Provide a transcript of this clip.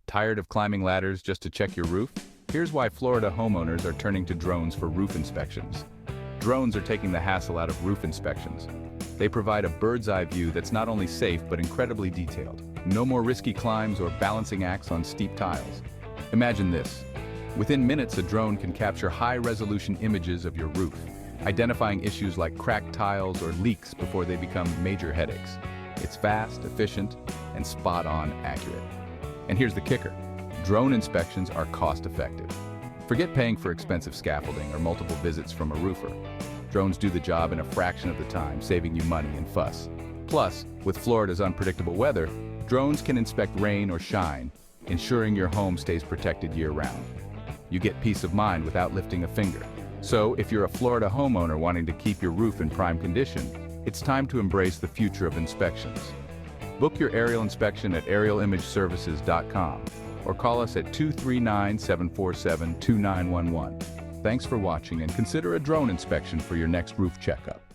Tired of climbing ladders just to check your roof? Here's why Florida homeowners are turning to drones for roof inspections. Drones are taking the hassle out of roof inspections. They provide a bird's-eye view that's not only safe but incredibly detailed. No more risky climbs or balancing acts on steep tiles. Imagine this. Within minutes, a drone can capture high-resolution images of your roof, identifying issues like cracked tiles or leaks before they become major headaches. It's fast, efficient, and spot-on accurate. And here's the kicker. Drone inspections are cost-effective. Forget paying for expensive scaffolding or multiple visits from a roofer. Drones do the job in a fraction of the time, saving you money and fuss. Plus, with Florida's unpredictable weather, drones can inspect rain or shine, ensuring your home stays protected year-round. You get peace of mind without lifting a finger. So, if you're a Florida homeowner wanting to keep your roof in prime condition, it's time to embrace the future of inspections. Book your aerial inspection at aerialimageservices.com or call us at 239-747-2911. Thanks for watching and consider a drone inspection for your next roof checkup.